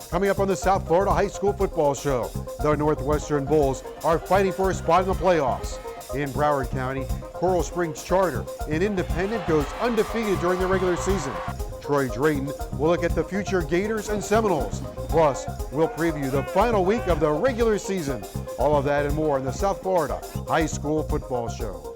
Coming up on the South Florida High School Football Show, the Northwestern Bulls are fighting for a spot in the playoffs. In Broward County, Coral Springs Charter, an independent, goes undefeated during the regular season. Troy Drayton will look at the future Gators and Seminoles. Plus, we'll preview the final week of the regular season. All of that and more in the South Florida High School Football Show.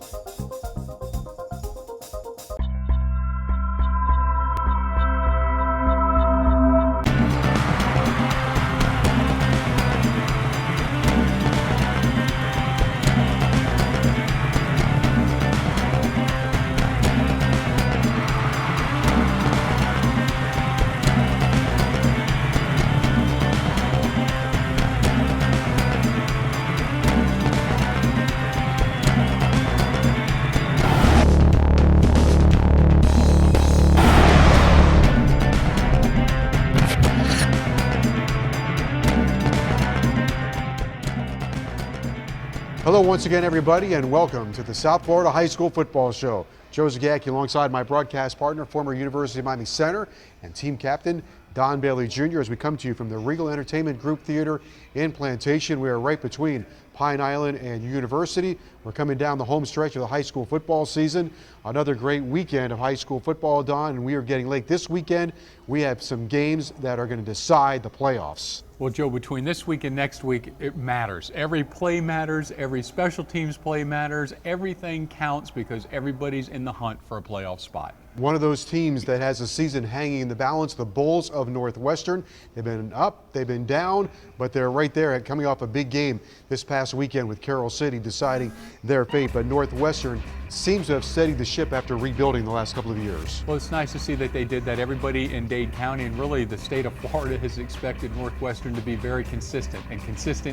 Hello once again, everybody, and welcome to the South Florida High School Football Show. Joe Zagacki alongside my broadcast partner, former University of Miami center and team captain Don Bailey Jr. as we come to you from the Regal Entertainment Group Theater in Plantation. We are right between Pine Island and University. We're coming down the home stretch of the high school football season. Another great weekend of high school football, Don, and we are getting late this weekend. We have some games that are going to decide the playoffs. Well, Joe, between this week and next week, it matters. Every play matters, every special teams play matters, everything counts because everybody's in the hunt for a playoff spot. One of those teams that has a season hanging in the balance, the Bulls of Northwestern. They've been up, they've been down, but they're right there coming off a big game this past weekend with Carroll City deciding their fate. But Northwestern seems to have steadied the ship after rebuilding the last couple of years. Well, it's nice to see that they did that. Everybody in Dade County and really the state of Florida has expected Northwestern to be very consistent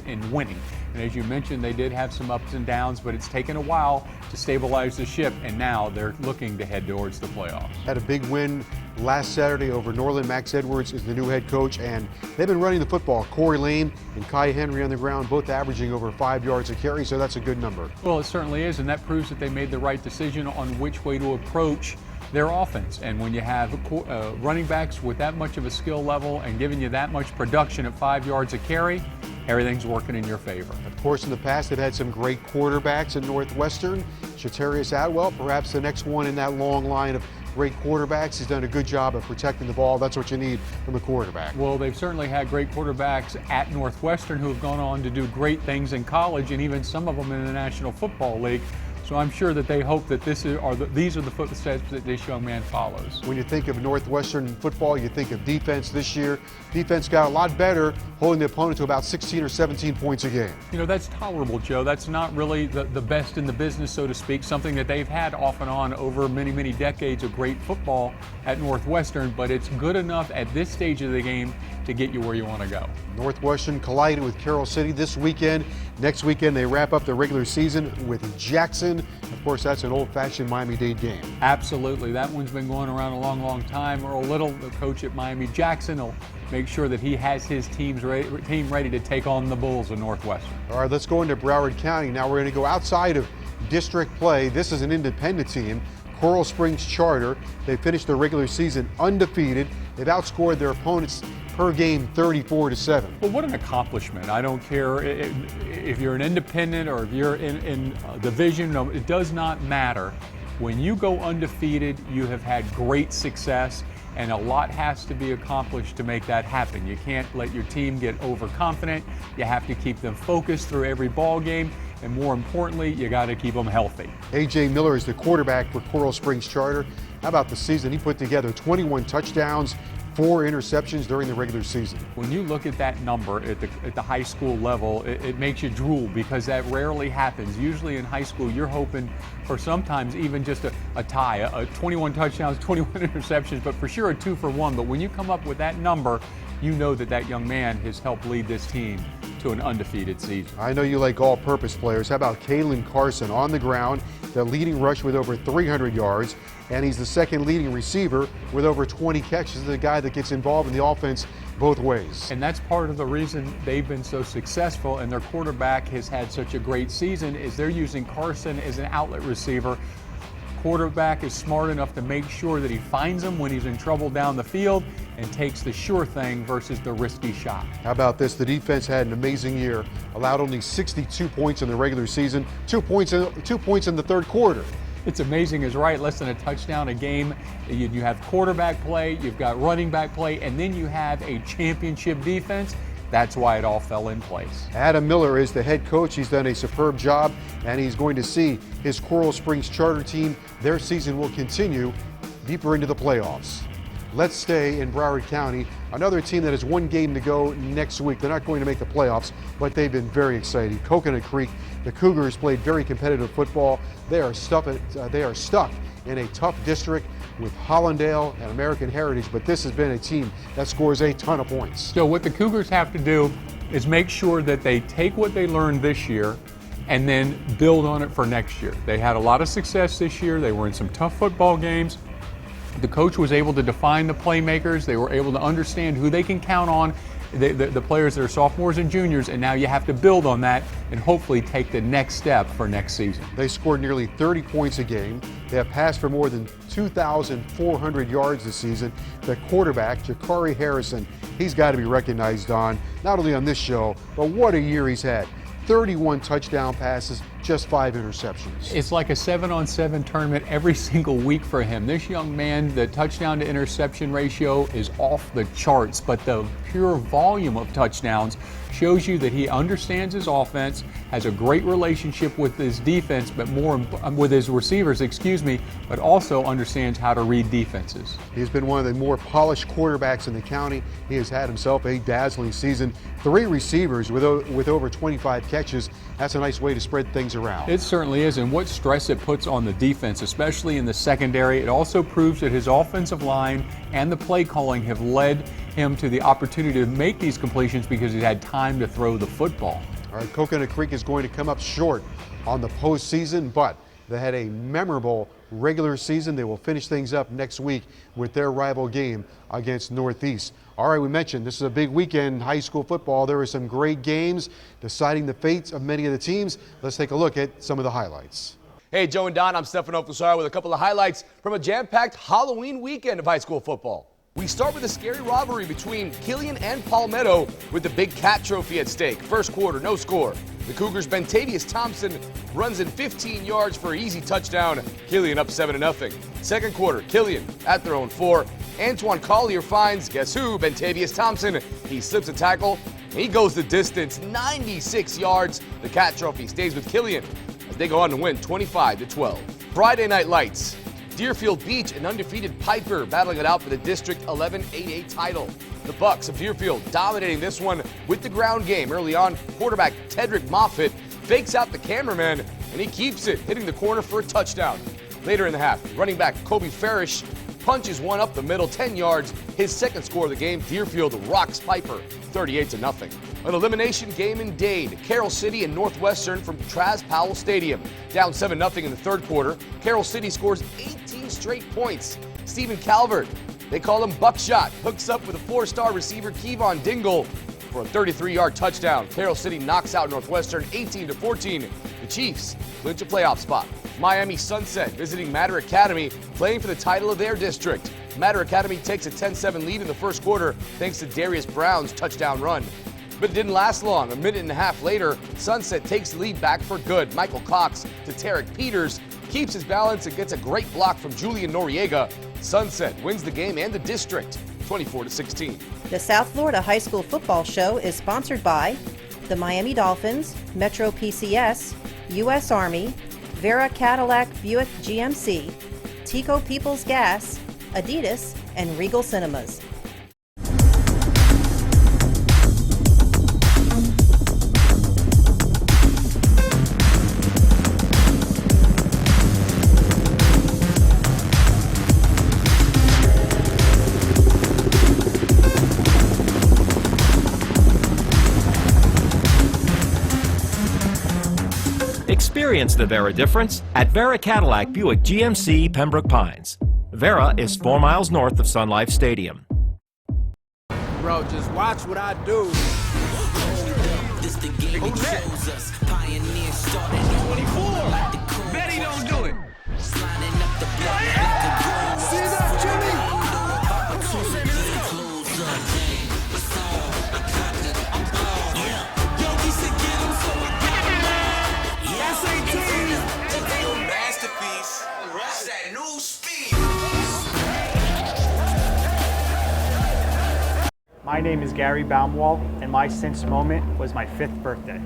in winning. And as you mentioned, they did have some ups and downs, but it's taken a while to stabilize the ship, and now they're looking to head towards the playoffs. Had a big win last Saturday over Norland. Max Edwards is the new head coach, and they've been running the football. Corey Lane and Kai Henry on the ground, both averaging over 5 yards a carry, so that's a good number. Well, it certainly is, and that proves that they made the right decision on which way to approach their offense. And when you have running backs with that much of a skill level and giving you that much production at 5 yards a carry, everything's working in your favor. Of course, in the past, they've had some great quarterbacks in Northwestern. Shatarius Atwell, perhaps the next one in that long line of great quarterbacks. He's done a good job of protecting the ball. That's what you need from a quarterback. Well, they've certainly had great quarterbacks at Northwestern who have gone on to do great things in college, and even some of them in the National Football League. So I'm sure that they hope that these are the footsteps that this young man follows. When you think of Northwestern football, you think of defense this year. Defense got a lot better, holding the opponent to about 16 or 17 points a game. You know, that's tolerable, Joe. That's not really the best in the business, so to speak, something that they've had off and on over many, many decades of great football at Northwestern, but it's good enough at this stage of the game to get you where you want to go. Northwestern collided with Carroll City this weekend. Next weekend, they wrap up the regular season with Jackson. Of course, that's an old-fashioned Miami-Dade game. Absolutely. That one's been going around a long, long time. Earl Little, the coach at Miami Jackson, will make sure that he has his team ready to take on the Bulls of Northwestern. All right, let's go into Broward County. Now we're going to go outside of district play. This is an independent team, Coral Springs Charter. They finished their regular season undefeated. They've outscored their opponents per game 34-7. Well, what an accomplishment. I don't care if you're an independent or if you're in a division, it does not matter. When you go undefeated, you have had great success, and a lot has to be accomplished to make that happen. You can't let your team get overconfident. You have to keep them focused through every ball game, and more importantly, you got to keep them healthy. A.J. Miller is the quarterback for Coral Springs Charter. How about the season? He put together 21 touchdowns, 4 interceptions during the regular season. When you look at that number at the high school level, it makes you drool because that rarely happens. Usually in high school, you're hoping for sometimes even just a tie, 21 touchdowns, 21 interceptions, but for sure a 2 for 1. But when you come up with that number, you know that that young man has helped lead this team to an undefeated season. I know you like all-purpose players. How about Kalen Carson on the ground, the leading rush with over 300 yards, and he's the second leading receiver with over 20 catches. The guy that gets involved in the offense both ways. And that's part of the reason they've been so successful and their quarterback has had such a great season is they're using Carson as an outlet receiver. quarterback is smart enough to make sure that he finds him when he's in trouble down the field and takes the sure thing versus the risky shot. How about this? The defense had an amazing year, allowed only 62 points in the regular season, 2 points in the third quarter. It's amazing is right, less than a touchdown a game. You have quarterback play, you've got running back play, and then you have a championship defense. That's why it all fell in place. Adam Miller is the head coach. He's done a superb job, and he's going to see his Coral Springs Charter team, their season will continue deeper into the playoffs. Let's stay in Broward County. Another team that has one game to go next week. They're not going to make the playoffs, but they've been very exciting. Coconut Creek, the Cougars played very competitive football. They are stuck in a tough district with Hollandale and American Heritage, but this has been a team that scores a ton of points. So what the Cougars have to do is make sure that they take what they learned this year and then build on it for next year. They had a lot of success this year. They were in some tough football games. The coach was able to define the playmakers. They were able to understand who they can count on, the players that are sophomores and juniors, and now you have to build on that and hopefully take the next step for next season. They scored nearly 30 points a game. They have passed for more than 2,400 yards this season. The quarterback, Jakari Harrison, he's got to be recognized, Don, not only on this show, but what a year he's had. 31 touchdown passes, just 5 interceptions. It's like a 7-on-7 tournament every single week for him. This young man, the touchdown to interception ratio is off the charts, but the pure volume of touchdowns shows you that he understands his offense, has a great relationship with his defense, but more with his receivers, but also understands how to read defenses. He's been one of the more polished quarterbacks in the county. He has had himself a dazzling season. 3 receivers with over 25 catches. That's a nice way to spread things around. It certainly is, and what stress it puts on the defense, especially in the secondary. It also proves that his offensive line and the play calling have led him to the opportunity to make these completions because he's had time to throw the football. All right, Coconut Creek is going to come up short on the postseason, but they had a memorable regular season. They will finish things up next week with their rival game against Northeast. All right, we mentioned this is a big weekend in high school football. There were some great games deciding the fates of many of the teams. Let's take a look at some of the highlights. Hey, Joe and Don, I'm Stefano Fusaro with a couple of highlights from a jam-packed Halloween weekend of high school football. We start with a scary rivalry between Killian and Palmetto with the Big Cat Trophy at stake. First quarter, no score. The Cougars' Bentavious Thompson runs in 15 yards for an easy touchdown. Killian up 7-0. Second quarter, Killian at their own 4. Antoine Collier finds, guess who, Bentavious Thompson. He slips a tackle, and he goes the distance, 96 yards. The Cat Trophy stays with Killian as they go on to win 25-12. Friday Night Lights. Deerfield Beach, an undefeated Piper, battling it out for the District 11 8A title. The Bucks of Deerfield dominating this one with the ground game. Early on, quarterback Tedrick Moffitt fakes out the cameraman, and he keeps it, hitting the corner for a touchdown. Later in the half, running back Kobe Farish punches one up the middle, 10 yards. His second score of the game, Deerfield rocks Piper, 38-0. An elimination game in Dade. Carroll City and Northwestern from Traz Powell Stadium. Down 7-0 in the third quarter. Carroll City scores 18 straight points. Stephen Calvert, they call him Buckshot, hooks up with a 4-star receiver Kevon Dingle for a 33-yard touchdown. Carroll City knocks out Northwestern 18-14. The Chiefs clinch a playoff spot. Miami Sunset visiting Mater Academy, playing for the title of their district. Mater Academy takes a 10-7 lead in the first quarter thanks to Darius Brown's touchdown run. But it didn't last long. A minute and a half later, Sunset takes the lead back for good. Michael Cox to Tarek Peters, keeps his balance and gets a great block from Julian Noriega. Sunset wins the game and the district, 24-16. The South Florida High School Football Show is sponsored by the Miami Dolphins, Metro PCS, U.S. Army, Vera Cadillac Buick GMC, Tico Peoples Gas, Adidas, and Regal Cinemas. Experience the Vera difference at Vera Cadillac Buick GMC Pembroke Pines. Vera is 4 miles north of Sun Life Stadium. Bro, just watch what I do. This the game that chose us. Pioneer started 24. Bet he don't do it. Sliding up the block like a groove. See that, Jimmy? Close up, game. It's on. I got it. I'm on. Yeah. Yo, we said get him, so I got him. Yeah, SAT. Today a masterpiece. It's that new speed. My name is Gary Baumwall, and my cinch moment was my 5th birthday.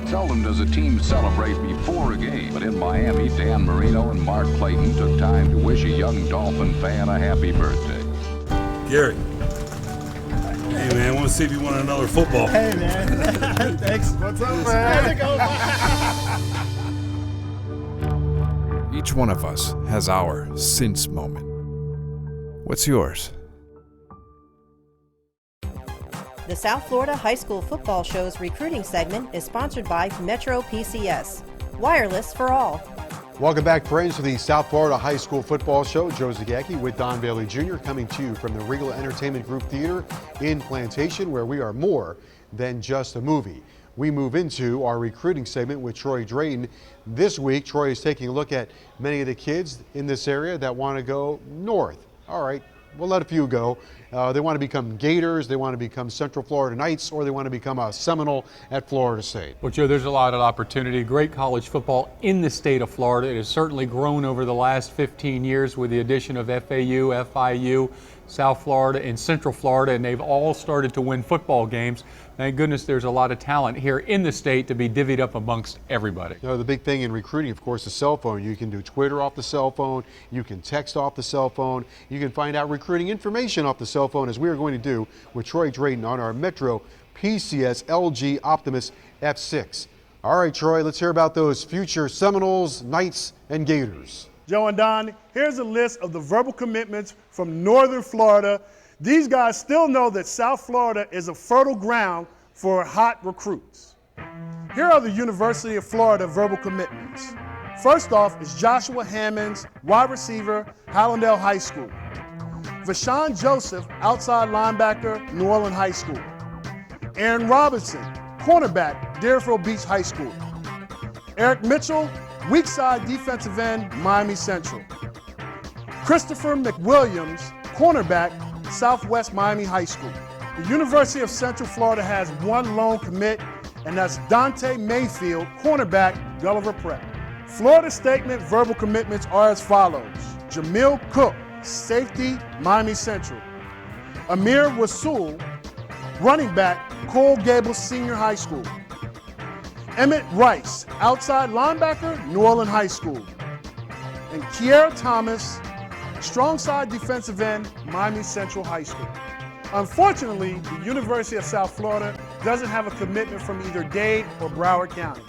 Seldom does a team celebrate before a game, but in Miami, Dan Marino and Mark Clayton took time to wish a young Dolphin fan a happy birthday. Gary, hey man, I want to see if you want another football. Hey man, thanks. What's up, man? Each one of us has our since moment. What's yours? The South Florida High School Football Show's recruiting segment is sponsored by Metro PCS. Wireless for all. Welcome back, friends, to the South Florida High School Football Show. Joe Zagacki with Don Bailey Jr. coming to you from the Regal Entertainment Group Theater in Plantation, where we are more than just a movie. We move into our recruiting segment with Troy Drayton. This week, Troy is taking a look at many of the kids in this area that want to go north. All right, we'll let a few go. They want to become Gators, they want to become Central Florida Knights, or they want to become a Seminole at Florida State. Well, Joe, there's a lot of opportunity. Great college football in the state of Florida. It has certainly grown over the last 15 years with the addition of FAU, FIU, South Florida, and Central Florida, and they've all started to win football games. Thank goodness there's a lot of talent here in the state to be divvied up amongst everybody. You know, the big thing in recruiting, of course, is cell phone. You can do Twitter off the cell phone. You can text off the cell phone. You can find out recruiting information off the cell phone, as we are going to do with Troy Drayton on our Metro PCS LG Optimus F6. All right, Troy, let's hear about those future Seminoles, Knights, and Gators. Joe and Don, here's a list of the verbal commitments from Northern Florida. These guys still know that South Florida is a fertile ground for hot recruits. Here are the University of Florida verbal commitments. First off is Joshua Hammonds, wide receiver, Hallandale High School. Vashawn Joseph, outside linebacker, New Orleans High School. Aaron Robinson, cornerback, Deerfield Beach High School. Eric Mitchell, weak side defensive end, Miami Central. Christopher McWilliams, cornerback, Southwest Miami High School. The University of Central Florida has one lone commit, and that's Dante Mayfield, cornerback, Gulliver Prep. Florida Statement verbal commitments are as follows. Jamil Cook, safety, Miami Central. Amir Wasul, running back, Coral Gables Senior High School. Emmett Rice, outside linebacker, New Orleans High School. And Kiera Thomas, strong side defensive end, Miami Central High School. Unfortunately, the University of South Florida doesn't have a commitment from either Dade or Broward County.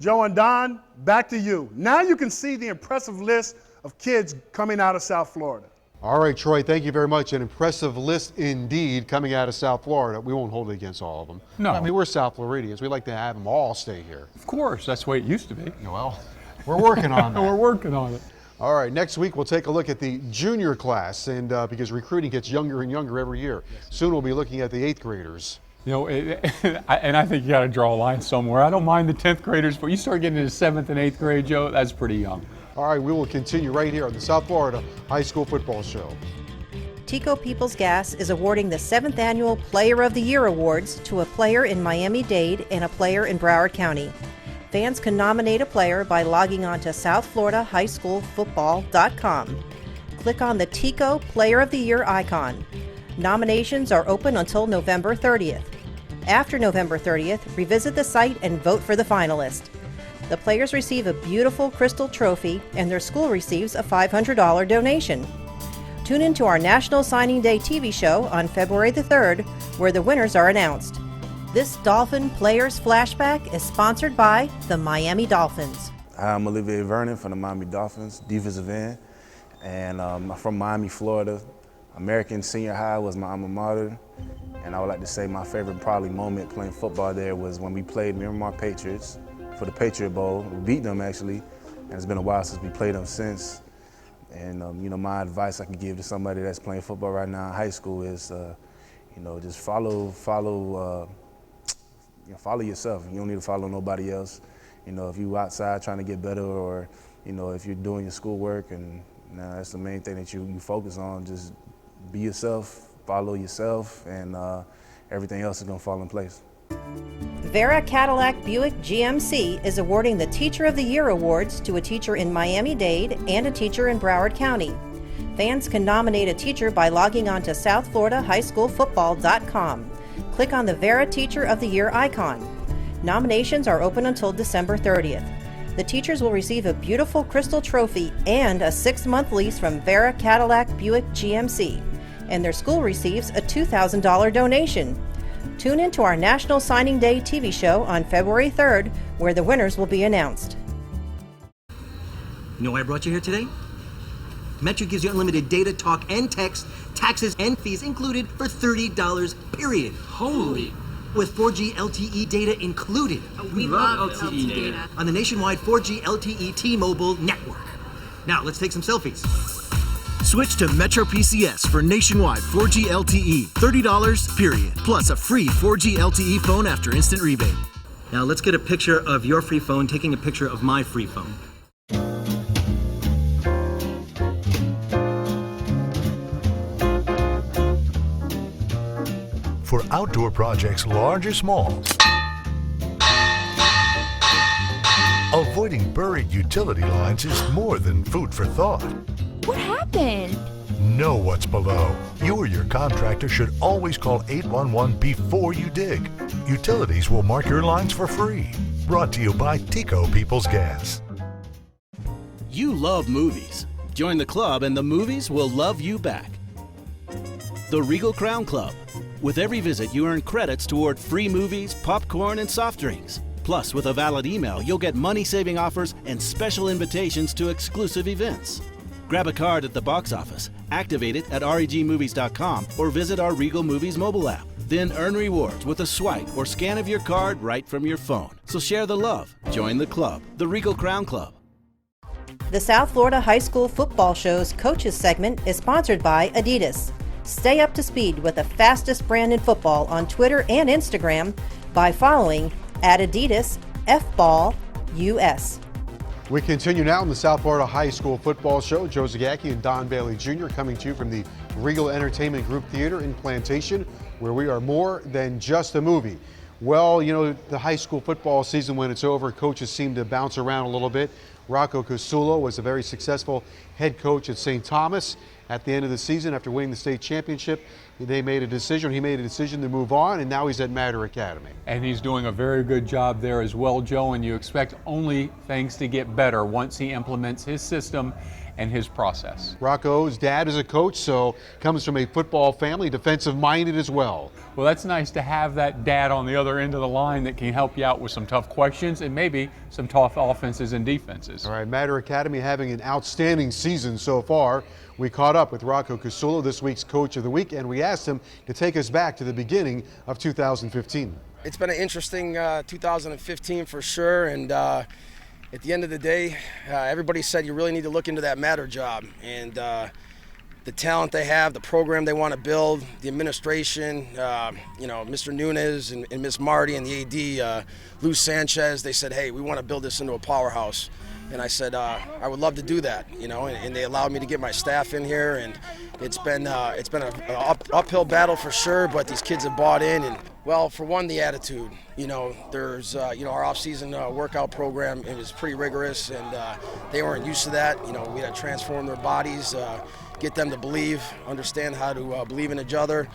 Joe and Don, back to you. Now you can see the impressive list of kids coming out of South Florida. All right, Troy, thank you very much. An impressive list indeed coming out of South Florida. We won't hold it against all of them. No. I mean, we're South Floridians. We like to have them all stay here. Of course, that's the way it used to be. Well, we're working on that. We're working on it. All right, next week we'll take a look at the junior class, and because recruiting gets younger and younger every year. Soon we'll be looking at the 8th graders. You know, and I think you got to draw a line somewhere. I don't mind the 10th graders, but you start getting into 7th and 8th grade, Joe, that's pretty young. All right, we will continue right here on the South Florida High School Football Show. Tico Peoples Gas is awarding the 7th Annual Player of the Year Awards to a player in Miami-Dade and a player in Broward County. Fans can nominate a player by logging on to southfloridahighschoolfootball.com. Click on the Tico Player of the Year icon. Nominations are open until November 30th. After November 30th, revisit the site and vote for the finalist. The players receive a beautiful crystal trophy, and their school receives a $500 donation. Tune into our National Signing Day TV show on February the 3rd, where the winners are announced. This Dolphin Players Flashback is sponsored by the Miami Dolphins. Hi, I'm Olivier Vernon from the Miami Dolphins, defensive end, and I'm from Miami, Florida. American Senior High was my alma mater, and I would like to say my favorite probably moment playing football there was when we played Miramar Patriots for the Patriot Bowl. We beat them actually, and it's been a while since we played them since. And you know, my advice I could give to somebody that's playing football right now in high school is, you know, just follow yourself. You don't need to follow nobody else. You know, if you outside trying to get better or you know, if you're doing your schoolwork, and that's the main thing that you focus on. Just be yourself, follow yourself, and everything else is going to fall in place. Vera Cadillac Buick GMC is awarding the Teacher of the Year awards to a teacher in Miami-Dade and a teacher in Broward County. Fans can nominate a teacher by logging on to southfloridahighschoolfootball.com. Click on the Vera Teacher of the Year icon. Nominations are open until December 30th. The teachers will receive a beautiful crystal trophy and a 6-month lease from Vera Cadillac Buick GMC, and their school receives a $2,000 donation. Tune in to our National Signing Day TV show on February 3rd, where the winners will be announced. You know why I brought you here today? Metro gives you unlimited data, talk, and text, taxes and fees included for $30, period. Holy! With 4G LTE data included. We love LTE data. On the nationwide 4G LTE T-Mobile network. Now, let's take some selfies. Switch to Metro PCS for nationwide 4G LTE, $30, period, plus a free 4G LTE phone after instant rebate. Now let's get a picture of your free phone taking a picture of my free phone. For outdoor projects large or small, avoiding buried utility lines is more than food for thought. What happened? Know what's below. You or your contractor should always call 811 before you dig. Utilities will mark your lines for free. Brought to you by Tico Peoples Gas. You love movies. Join the club and the movies will love you back. The Regal Crown Club. With every visit, you earn credits toward free movies, popcorn, and soft drinks. Plus, with a valid email, you'll get money-saving offers and special invitations to exclusive events. Grab a card at the box office, activate it at regmovies.com, or visit our Regal Movies mobile app. Then earn rewards with a swipe or scan of your card right from your phone. So share the love. Join the club, the Regal Crown Club. The South Florida High School Football Show's Coaches segment is sponsored by Adidas. Stay up to speed with the fastest brand in football on Twitter and Instagram by following @Adidas FBall US. We continue now in the South Florida High School Football Show. Joe Zagacki and Don Bailey Jr. coming to you from the Regal Entertainment Group Theater in Plantation, where we are more than just a movie. Well, you know, the high school football season, when it's over, coaches seem to bounce around a little bit. Rocco Casulo was a very successful head coach at St. Thomas. At the end of the season, after winning the state championship, he made a decision to move on, and now he's at Mater Academy. And he's doing a very good job there as well, Joe, and you expect only things to get better once he implements his system and his process. Rocco's dad is a coach, so comes from a football family, defensive-minded as well. Well, that's nice to have that dad on the other end of the line that can help you out with some tough questions and maybe some tough offenses and defenses. All right, Mater Academy having an outstanding season so far. We caught up with Rocco Casulo, this week's Coach of the Week, and we asked him to take us back to the beginning of 2015. It's been an interesting 2015 for sure, and at the end of the day, everybody said you really need to look into that Mater job, and the talent they have, the program they want to build, the administration, you know, Mr. Nunez and Ms. Marty and the AD, Lou Sanchez, they said, hey, we want to build this into a powerhouse. And I said, I would love to do that, you know, and they allowed me to get my staff in here, and it's been an uphill battle for sure, but these kids have bought in. And well, for one, the attitude, you know, there's, you know, our off-season workout program, it was pretty rigorous, and they weren't used to that. You know, we had to transform their bodies, get them to believe, understand how to believe in each other,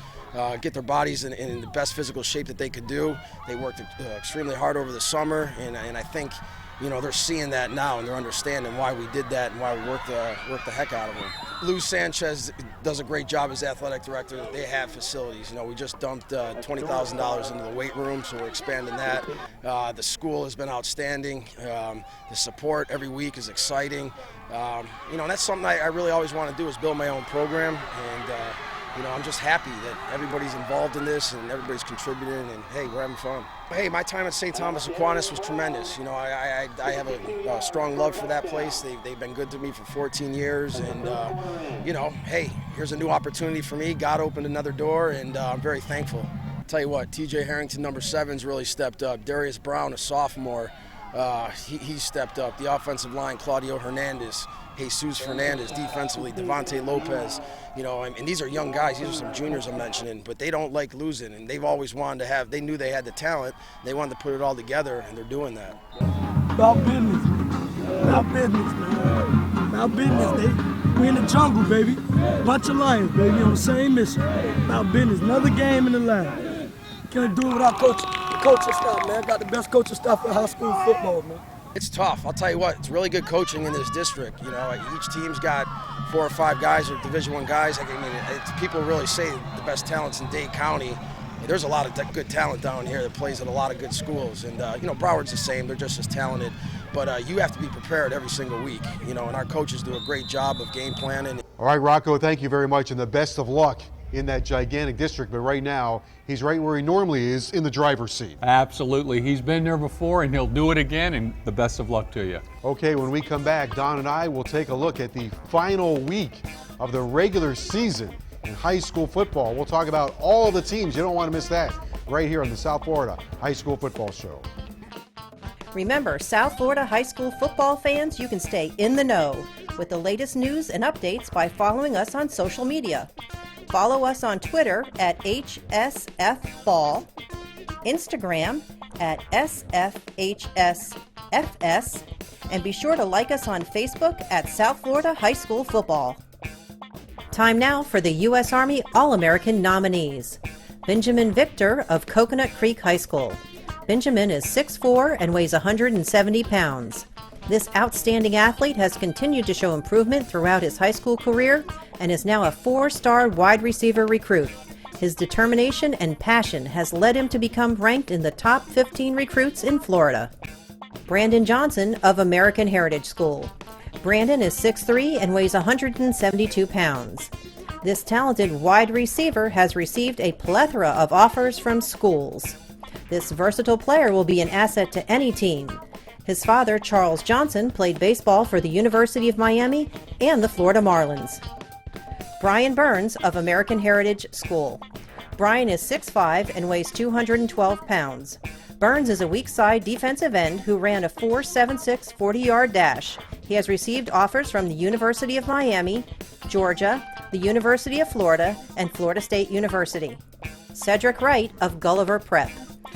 get their bodies in the best physical shape that they could do. They worked extremely hard over the summer, and I think, you know, they're seeing that now, and they're understanding why we did that and why we worked the heck out of them. Lou Sanchez does a great job as athletic director. They have facilities. You know, we just dumped $20,000 into the weight room, so we're expanding that. The school has been outstanding. The support every week is exciting. You know, and that's something I really always want to do, is build my own program. And you know, I'm just happy that everybody's involved in this and everybody's contributing, and hey, we're having fun. Hey, my time at St. Thomas Aquinas was tremendous. You know, I have a strong love for that place. They've been good to me for 14 years, and you know, hey, here's a new opportunity for me. God opened another door, and I'm very thankful. I'll tell you what, TJ Harrington, number 7's really stepped up. Darius Brown, a sophomore, He stepped up. The offensive line, Claudio Hernandez, Jesus Fernandez, defensively, Devontae Lopez, you know, and these are young guys. These are some juniors I'm mentioning, but they don't like losing, and they've always wanted to have, they knew they had the talent, they wanted to put it all together, and they're doing that. About business, about business, man. About business, we in the jungle, baby. Bunch of lions, baby, on the same mission. About business, another game in the lab. Can't do it without coaching staff, man. Got the best coaching staff in high school football, man. It's tough. I'll tell you what, it's really good coaching in this district. You know, each team's got 4 or 5 guys or Division I guys. I mean, people really say the best talent's in Dade County. There's a lot of good talent down here that plays at a lot of good schools. And, you know, Broward's the same. They're just as talented. But you have to be prepared every single week, you know, and our coaches do a great job of game planning. All right, Rocco, thank you very much, and the best of luck in that gigantic district. But right now, he's right where he normally is, in the driver's seat. Absolutely. He's been there before, and he'll do it again, and the best of luck to you. Okay, when we come back, Don and I will take a look at the final week of the regular season in high school football. We'll talk about all the teams. You don't want to miss that right here on the South Florida High School Football Show. Remember, South Florida high school football fans, you can stay in the know with the latest news and updates by following us on social media. Follow us on Twitter at HSFBall, Instagram at SFHSFS, and be sure to like us on Facebook at South Florida High School Football. Time now for the U.S. Army All-American nominees. Benjamin Victor of Coconut Creek High School. Benjamin is 6'4" and weighs 170 pounds. This outstanding athlete has continued to show improvement throughout his high school career and is now a 4-star wide receiver recruit. His determination and passion has led him to become ranked in the top 15 recruits in Florida. Brandon Johnson of American Heritage School. Brandon is 6'3" and weighs 172 pounds. This talented wide receiver has received a plethora of offers from schools. This versatile player will be an asset to any team. His father, Charles Johnson, played baseball for the University of Miami and the Florida Marlins. Brian Burns of American Heritage School. Brian is 6'5" and weighs 212 pounds. Burns is a weak side defensive end who ran a 4.76 40-yard dash. He has received offers from the University of Miami, Georgia, the University of Florida, and Florida State University. Cedric Wright of Gulliver Prep.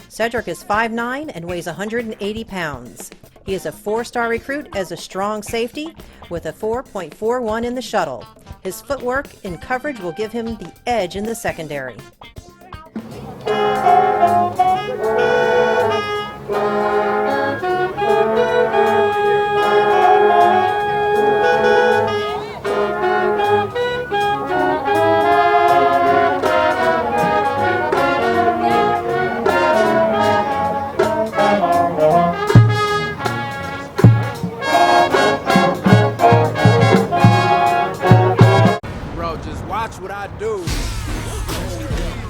Cedric is 5'9" and weighs 180 pounds. He is a 4-star recruit as a strong safety with a 4.41 in the shuttle. His footwork and coverage will give him the edge in the secondary. Watch what I do.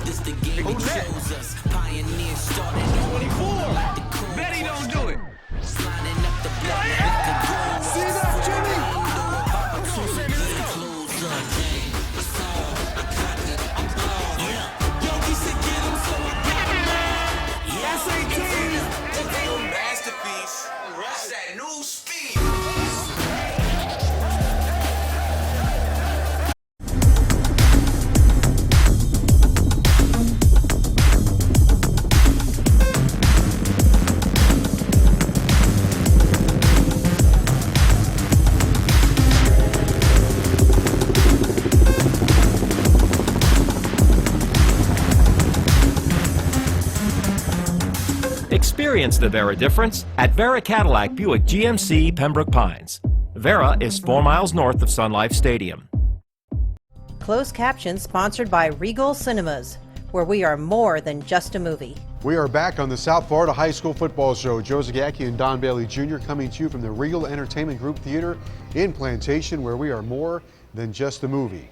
This the game that shows us. Pioneers started on 24. Bet he don't do it. Sliding up the block. See that, Jimmy? Yo, we should get him so I got him. Yes, it's a masterpiece. That's that new speed. Experience the Vera difference at Vera Cadillac Buick GMC Pembroke Pines. Vera is 4 miles north of Sun Life Stadium. Closed caption sponsored by Regal Cinemas, where we are more than just a movie. We are back on the South Florida High School Football Show. Joe Zagacki and Don Bailey Jr. coming to you from the Regal Entertainment Group Theater in Plantation, where we are more than just a movie.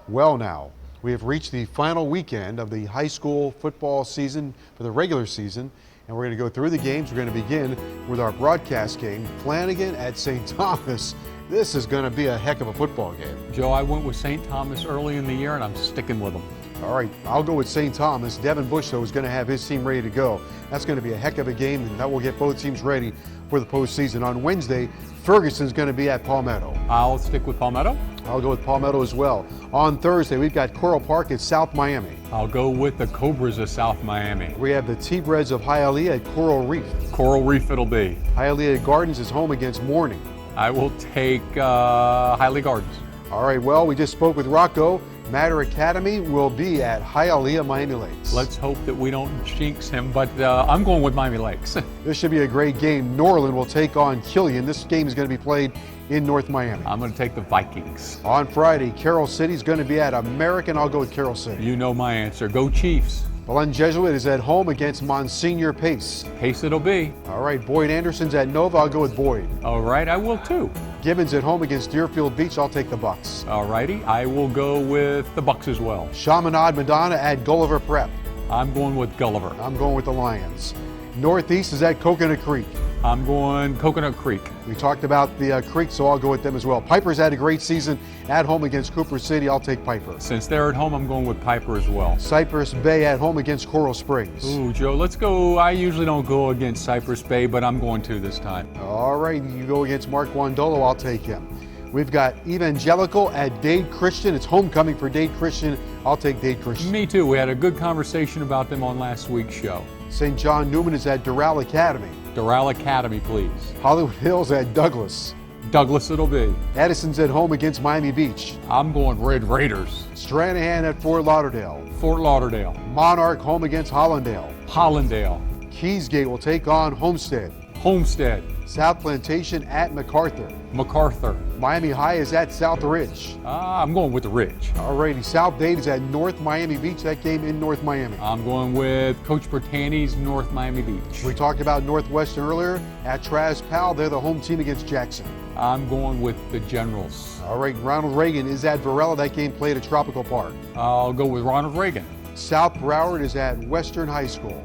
Well, now, we have reached the final weekend of the high school football season for the regular season, and we're going to go through the games. We're going to begin with our broadcast game, Flanagan at St. Thomas. This is going to be a heck of a football game. Joe, I went with St. Thomas early in the year, and I'm sticking with them. All right, I'll go with St. Thomas. Devin Bush, though, is going to have his team ready to go. That's going to be a heck of a game, and that will get both teams ready for the postseason. On Wednesday, Ferguson's going to be at Palmetto. I'll stick with Palmetto. I'll go with Palmetto as well. On Thursday, we've got Coral Park at South Miami. I'll go with the Cobras of South Miami. We have the T-Breads of Hialeah at Coral Reef. Coral Reef it'll be. Hialeah Gardens is home against Morning. I will take Hialeah Gardens. All right, well, we just spoke with Rocco. Mater Academy will be at Hialeah Miami Lakes. Let's hope that we don't jinx him, but I'm going with Miami Lakes. This should be a great game. Norland will take on Killian. This game is going to be played in North Miami. I'm going to take the Vikings. On Friday, Carroll City is going to be at American. I'll go with Carroll City. You know my answer. Go Chiefs. Belen Jesuit is at home against Monsignor Pace. Pace it'll be. All right, Boyd Anderson's at Nova. I'll go with Boyd. All right, I will too. Gibbons at home against Deerfield Beach. I'll take the Bucks. All righty, I will go with the Bucks as well. Chaminade Madonna at Gulliver Prep. I'm going with Gulliver. I'm going with the Lions. Northeast is at Coconut Creek. I'm going Coconut Creek. We talked about the Creek, so I'll go with them as well. Piper's had a great season at home against Cooper City. I'll take Piper. Since they're at home, I'm going with Piper as well. Cypress Bay at home against Coral Springs. Ooh, Joe, let's go. I usually don't go against Cypress Bay, but I'm going to this time. All right, you go against Mark Wandolo. I'll take him. We've got Evangelical at Dade Christian. It's homecoming for Dade Christian. I'll take Dade Christian. Me too. We had a good conversation about them on last week's show. St. John Newman is at Doral Academy. Doral Academy, please. Hollywood Hills at Douglas. Douglas it'll be. Edison's at home against Miami Beach. I'm going Red Raiders. Stranahan at Fort Lauderdale. Fort Lauderdale. Monarch home against Hollandale. Hollandale. Keysgate will take on Homestead. Homestead. South Plantation at MacArthur. MacArthur. Miami High is at South Ridge. I'm going with the Ridge. Alrighty, South Dade is at North Miami Beach. That game in North Miami. I'm going with Coach Bertani's North Miami Beach. We talked about Northwestern earlier. At Traz Powell, they're the home team against Jackson. I'm going with the Generals. All right, Ronald Reagan is at Varela. That game played at Tropical Park. I'll go with Ronald Reagan. South Broward is at Western High School.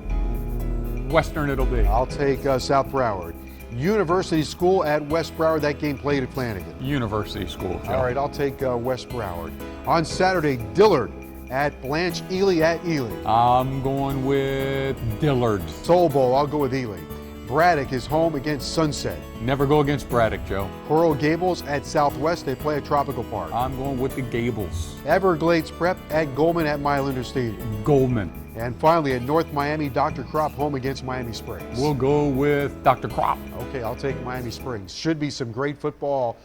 Western it'll be. I'll take South Broward. University School at West Broward. That game played at Flanagan. University School, Joe. All right, I'll take West Broward. On Saturday, Dillard at Blanche Ely at Ely. I'm going with Dillard. Soul Bowl, I'll go with Ely. Braddock is home against Sunset. Never go against Braddock, Joe. Coral Gables at Southwest. They play at Tropical Park. I'm going with the Gables. Everglades Prep at Goldman at Mylander Stadium. Goldman. And finally at North Miami, Dr. Crop home against Miami Springs. We'll go with Dr. Crop. Okay, I'll take Miami Springs. Should be some great football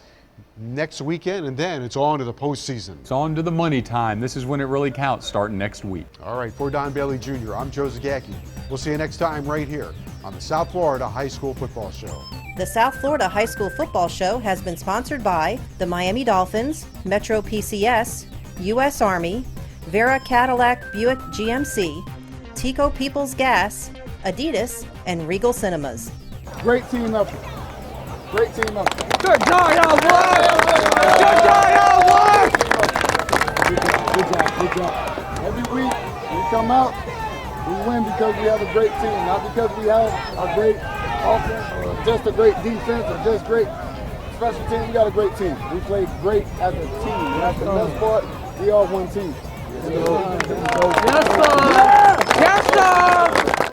next weekend, and then it's on to the postseason. It's on to the money time. This is when it really counts, starting next week. All right, for Don Bailey Jr., I'm Joe Zagacki. We'll see you next time right here on the South Florida High School Football Show. The South Florida High School Football Show has been sponsored by the Miami Dolphins, Metro PCS, U.S. Army, Vera Cadillac Buick GMC, Tico Peoples Gas, Adidas, and Regal Cinemas. Great team effort. Great team effort. Good job, y'all boys! Good job, y'all boys! Good job. Every week we come out, we win because we have a great team, not because we have a great offense or just a great defense or just great special team. We got a great team. We played great as a team. And that's the best part. We are one team. Yes, sir! Yes, sir!